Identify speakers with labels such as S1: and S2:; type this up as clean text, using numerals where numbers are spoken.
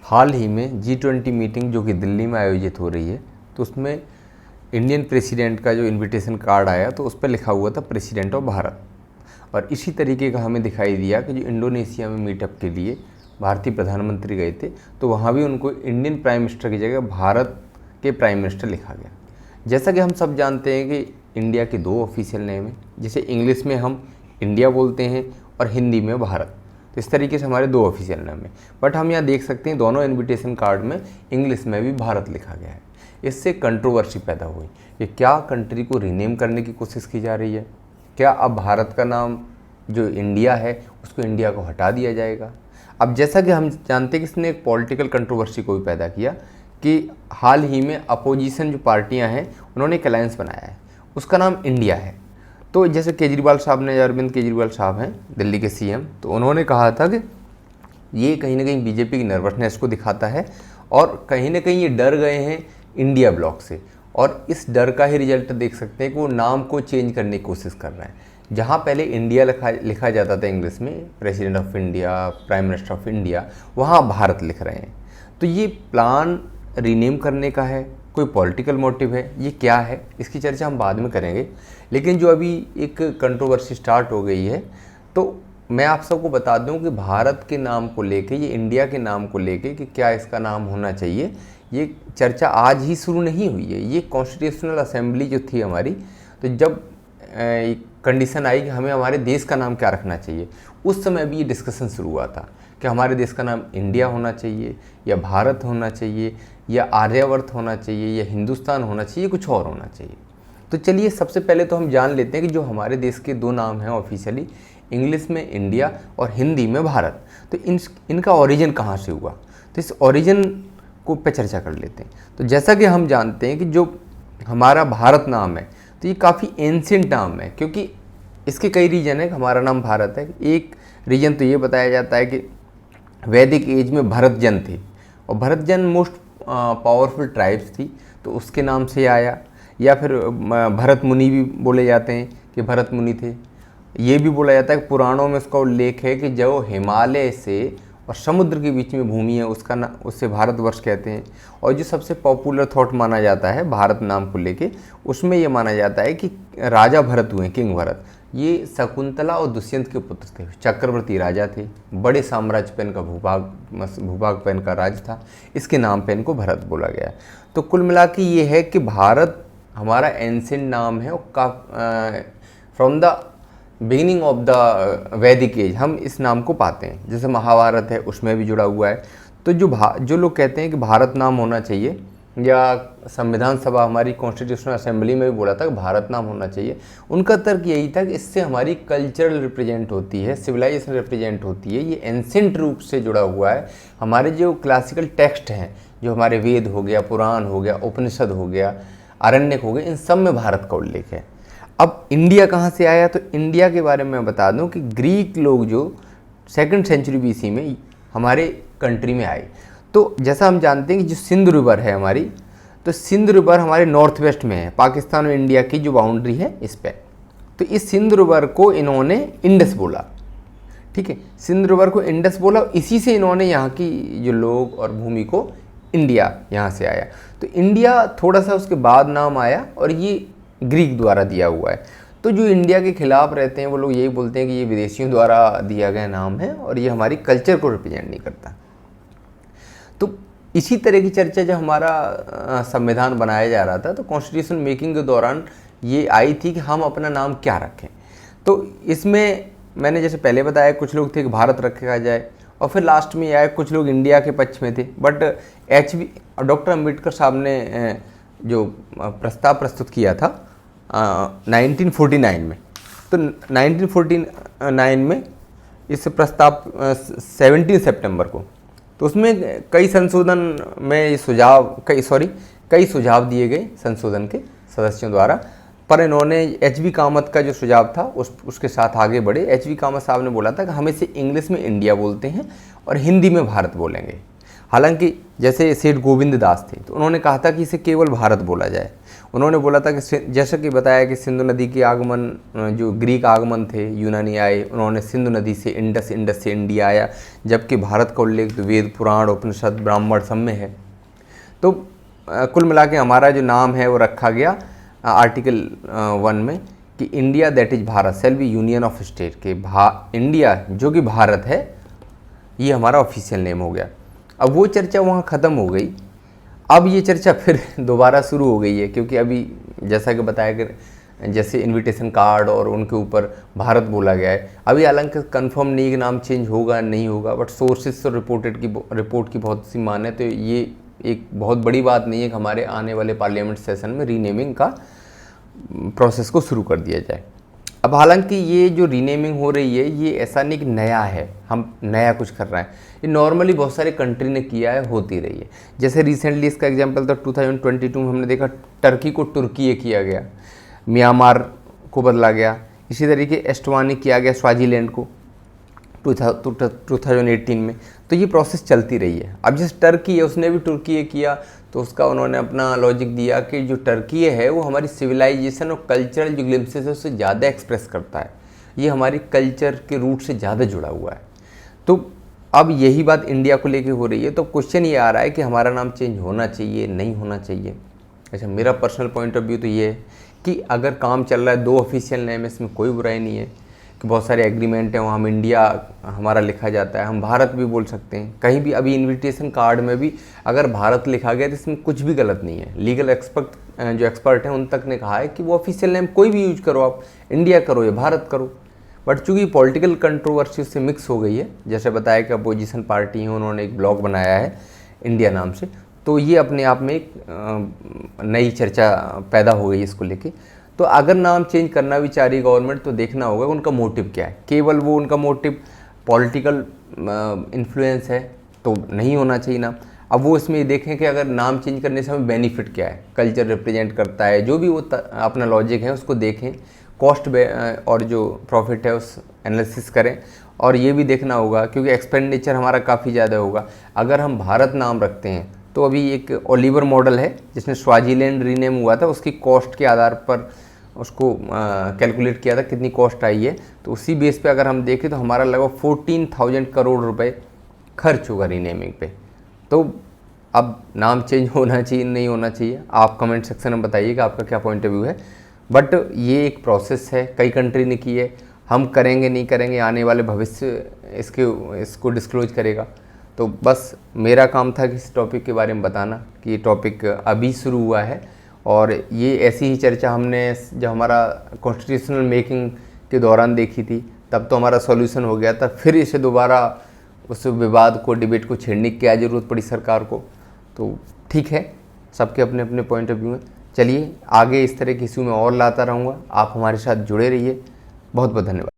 S1: हाल ही में G20 meeting जो कि दिल्ली में आयोजित हो रही है, तो उसमें इंडियन प्रेसिडेंट का जो इनविटेशन कार्ड आया तो उस पर लिखा हुआ था प्रेसिडेंट ऑफ भारत। और इसी तरीके का हमें दिखाई दिया कि जो इंडोनेशिया में मीटअप के लिए भारतीय प्रधानमंत्री गए थे, तो वहाँ भी उनको इंडियन प्राइम मिनिस्टर की जगह भारत के प्राइम मिनिस्टर लिखा गया। जैसा कि हम सब जानते हैं कि इंडिया के दो ऑफिशियल नेम हैं, जैसे इंग्लिश में हम इंडिया बोलते हैं और हिंदी में भारत, तो इस तरीके से हमारे दो ऑफिशियल नाम हैं। बट हम यहाँ देख सकते हैं दोनों इनविटेशन कार्ड में इंग्लिश में भी भारत लिखा गया है। इससे कंट्रोवर्सी पैदा हुई कि क्या कंट्री को रीनेम करने की कोशिश की जा रही है, क्या अब भारत का नाम जो इंडिया है उसको इंडिया को हटा दिया जाएगा। अब जैसा कि हम जानते हैं कि इसने एक पॉलिटिकल कंट्रोवर्सी को भी पैदा किया कि हाल ही में अपोजिशन जो पार्टियां हैं उन्होंने एक अलायंस बनाया है, उसका नाम इंडिया है। तो जैसे केजरीवाल साहब ने, अरविंद केजरीवाल साहब हैं दिल्ली के सीएम, तो उन्होंने कहा था कि ये कहीं ना कहीं बीजेपी की नर्वसनेस को दिखाता है और कहीं ना कहीं ये डर गए हैं इंडिया ब्लॉक से, और इस डर का ही रिजल्ट देख सकते हैं कि वो नाम को चेंज करने की कोशिश कर रहे हैं। जहाँ पहले इंडिया लिखा जाता था इंग्लिश में, president of India, prime minister of India, वहाँ भारत लिख रहे हैं। तो ये प्लान रीनेम करने का है, कोई पॉलिटिकल मोटिव है, ये क्या है, इसकी चर्चा हम बाद में करेंगे। लेकिन जो अभी एक कंट्रोवर्सी स्टार्ट हो गई है, तो मैं आप सबको बता दूं कि भारत के नाम को लेके, ये इंडिया के नाम को लेके कि क्या इसका नाम होना चाहिए, ये चर्चा आज ही शुरू नहीं हुई है। ये कॉन्स्टिट्यूशनल असेंबली जो थी हमारी, तो जब कंडीशन आई कि हमें हमारे देश का नाम क्या रखना चाहिए, उस समय भी ये डिस्कशन शुरू हुआ था कि हमारे देश का नाम इंडिया होना चाहिए या भारत होना चाहिए या आर्यावर्त होना चाहिए या हिंदुस्तान होना चाहिए, कुछ और होना चाहिए। तो चलिए सबसे पहले तो हम जान लेते हैं कि जो हमारे देश के दो नाम हैं ऑफिशियली, इंग्लिश में इंडिया और हिंदी में भारत, तो इनका ओरिजिन कहाँ से हुआ, तो इस ओरिजिन को पे चर्चा कर लेते हैं। तो जैसा कि हम जानते हैं कि जो हमारा भारत नाम है, तो ये काफ़ी एंशिएंट नाम है, क्योंकि इसके कई रीजन है कि हमारा नाम भारत है। एक रीजन तो ये बताया जाता है कि वैदिक एज में भरतजन थे, और भरतजन मोस्ट पावरफुल ट्राइब्स थी, तो उसके नाम से आया। या फिर भरत मुनि भी बोले जाते हैं कि भरत मुनि थे। ये भी बोला जाता है कि पुराणों में उसका उल्लेख है कि जो हिमालय से और समुद्र के बीच में भूमि है उससे भारतवर्ष कहते हैं। और जो सबसे पॉपुलर थॉट माना जाता है भारत नाम को लेके, उसमें ये माना जाता है कि राजा भरत हुए, किंग भरत, ये शकुंतला और दुष्यंत के पुत्र थे, चक्रवर्ती राजा थे, बड़े साम्राज्य पे इनका भूभाग पे इनका राज था, इसके नाम पे इनको भरत बोला गया। तो कुल मिला के ये है कि भारत हमारा एंशिएंट नाम है, from the beginning of the वैदिक एज हम इस नाम को पाते हैं। जैसे महाभारत है उसमें भी जुड़ा हुआ है। तो जो लोग कहते हैं कि भारत नाम होना चाहिए, या संविधान सभा हमारी कॉन्स्टिट्यूशनल असेंबली में भी बोला था कि भारत नाम होना चाहिए, उनका तर्क यही था कि इससे हमारी कल्चरल रिप्रेजेंट होती है, सिविलाइजेशन रिप्रेजेंट होती है, ये एंशिएंट रूप से जुड़ा हुआ है। हमारे जो क्लासिकल टेक्स्ट हैं, जो हमारे वेद हो गया, पुराण हो गया, उपनिषद हो गया, आरण्यक हो गए, इन सब में भारत का उल्लेख है। अब इंडिया कहाँ से आया, तो इंडिया के बारे में मैं बता दूं कि ग्रीक लोग जो 2nd सेंचुरी BC में हमारे कंट्री में आए, तो जैसा हम जानते हैं कि जो सिंध रिवर है हमारी, तो सिंध रिवर हमारे नॉर्थ वेस्ट में है, पाकिस्तान और इंडिया की जो बाउंड्री है इस पर। तो इस सिंध रिवर को इन्होंने इंडस बोला, ठीक है, सिंध रिवर को इंडस बोला, इसी से इन्होंने यहाँ की जो लोग और भूमि को इंडिया यहाँ से आया। तो इंडिया थोड़ा सा उसके बाद नाम आया, और ये ग्रीक द्वारा दिया हुआ है। तो जो इंडिया के खिलाफ रहते हैं वो लोग यही बोलते हैं कि ये विदेशियों द्वारा दिया गया नाम है और ये हमारी कल्चर को रिप्रेजेंट नहीं करता। तो इसी तरह की चर्चा जब हमारा संविधान बनाया जा रहा था, तो कॉन्स्टिट्यूशन मेकिंग के दौरान ये आई थी कि हम अपना नाम क्या रखें। तो इसमें मैंने जैसे पहले बताया, कुछ लोग थे कि भारत रखा जाए, और फिर लास्ट में आए कुछ लोग इंडिया के पक्ष में थे। बट डॉक्टर अम्बेडकर साहब ने जो प्रस्ताव प्रस्तुत किया था 1949 में, तो 1949 में इस प्रस्ताव 17 सितंबर को, तो उसमें कई संशोधन में कई सुझाव दिए गए संशोधन के सदस्यों द्वारा। पर इन्होंने HB कामत का जो सुझाव था उसके साथ आगे बढ़े। HB कामत साहब ने बोला था कि हम इसे इंग्लिश में इंडिया बोलते हैं और हिंदी में भारत बोलेंगे। हालांकि जैसे सेठ गोविंद दास थे तो उन्होंने कहा था कि इसे केवल भारत बोला जाए। उन्होंने बोला था कि जैसा कि बताया कि सिंधु नदी के आगमन, जो ग्रीक आगमन थे, यूनानी आए, उन्होंने सिंधु नदी से इंडस, इंडस से इंडिया आया, जबकि भारत का उल्लेख वेद, पुराण, उपनिषद, ब्राह्मण सब में है। तो कुल मिला के हमारा जो नाम है वो रखा गया आर्टिकल 1 में कि India that is Bharat shall be union of state, के इंडिया जो कि भारत है ये हमारा ऑफिशियल नेम हो गया। अब वो चर्चा वहाँ ख़त्म हो गई। अब ये चर्चा फिर दोबारा शुरू हो गई है, क्योंकि अभी जैसा कि बताया कि जैसे इनविटेशन कार्ड और उनके ऊपर भारत बोला गया है। अभी हालांकि कंफर्म नहीं कि नाम चेंज होगा नहीं होगा, बट सोर्सेज तो रिपोर्ट की बहुत सी माने तो ये एक बहुत बड़ी बात नहीं है कि हमारे आने वाले पार्लियामेंट सेशन में रीनेमिंग का प्रोसेस को शुरू कर दिया जाए। अब हालांकि ये जो रीनेमिंग हो रही है ये ऐसा नहीं कि नया है, हम नया कुछ कर रहे हैं, ये नॉर्मली बहुत सारे कंट्री ने किया है, होती रही है। जैसे रिसेंटली इसका एग्जांपल था 2022 में हमने देखा टर्की को तुर्की किया गया, म्यांमार को बदला गया, इसी तरीके एस्टवानी किया गया स्वाजीलैंड को 2018 में। तो ये प्रोसेस चलती रही है। अब जैसे टर्की है उसने भी तुर्की किया, तो उसका उन्होंने अपना लॉजिक दिया कि जो टर्की है वो हमारी सिविलाइजेशन और कल्चरल जो ग्लिम्सेस है उससे ज़्यादा एक्सप्रेस करता है, ये हमारी कल्चर के रूट से ज़्यादा जुड़ा हुआ है। तो अब यही बात इंडिया को लेके हो रही है। तो क्वेश्चन ये आ रहा है कि हमारा नाम चेंज होना चाहिए नहीं होना चाहिए। अच्छा, मेरा पर्सनल पॉइंट ऑफ व्यू तो ये है कि अगर काम चल रहा है 2 ऑफिशियल नेम, इसमें कोई बुराई नहीं है कि बहुत सारे एग्रीमेंट हैं वहाँ हम इंडिया हमारा लिखा जाता है, हम भारत भी बोल सकते हैं कहीं भी। अभी इनविटेशन कार्ड में भी अगर भारत लिखा गया तो इसमें कुछ भी गलत नहीं है। लीगल एक्सपर्ट हैं उन तक ने कहा है कि वो ऑफिशियल नेम कोई भी यूज करो, आप इंडिया करो या भारत करो। बट चूँकि पॉलिटिकल कंट्रोवर्सी उससे मिक्स हो गई है, जैसे बताया कि अपोजिशन पार्टी है उन्होंने एक ब्लॉग बनाया है इंडिया नाम से, तो ये अपने आप में एक नई चर्चा पैदा हो गई इसको लेके। तो अगर नाम चेंज करना भी चाह रही गवर्नमेंट तो देखना होगा उनका मोटिव क्या है। केवल वो उनका मोटिव पॉलिटिकल इन्फ्लुएंस है तो नहीं होना चाहिए ना। अब वो इसमें देखें कि अगर नाम चेंज करने से हमें बेनिफिट क्या है, कल्चर रिप्रेजेंट करता है, जो भी वो अपना लॉजिक है उसको देखें, कॉस्ट और जो प्रॉफिट है उस एनालिसिस करें। और ये भी देखना होगा क्योंकि एक्सपेंडिचर हमारा काफ़ी ज़्यादा होगा। अगर हम भारत नाम रखते हैं तो अभी एक ओलिवर मॉडल है जिसमें स्वाजीलैंड रीनेम हुआ था, उसकी कॉस्ट के आधार पर उसको कैलकुलेट किया था कितनी कॉस्ट आई है। तो उसी बेस पे अगर हम देखें तो हमारा लगभग 14,000 करोड़ रुपए खर्च होगा रीनेमिंग पे। तो अब नाम चेंज होना चाहिए नहीं होना चाहिए, आप कमेंट सेक्शन में बताइएगा आपका क्या पॉइंट ऑफ व्यू है। बट ये एक प्रोसेस है, कई कंट्री ने की है, हम करेंगे नहीं करेंगे आने वाले भविष्य इसको डिस्क्लोज करेगा। तो बस मेरा काम था कि इस टॉपिक के बारे में बताना कि ये टॉपिक अभी शुरू हुआ है और ये ऐसी ही चर्चा हमने जब हमारा कॉन्स्टिट्यूशनल मेकिंग के दौरान देखी थी तब तो हमारा सॉल्यूशन हो गया था। फिर इसे दोबारा उस विवाद को, डिबेट को छेड़ने की क्या ज़रूरत पड़ी सरकार को। तो ठीक है, सबके अपने अपने पॉइंट ऑफ व्यू हैं। चलिए आगे इस तरह के इशू में और लाता रहूँगा, आप हमारे साथ जुड़े रहिए। बहुत बहुत धन्यवाद।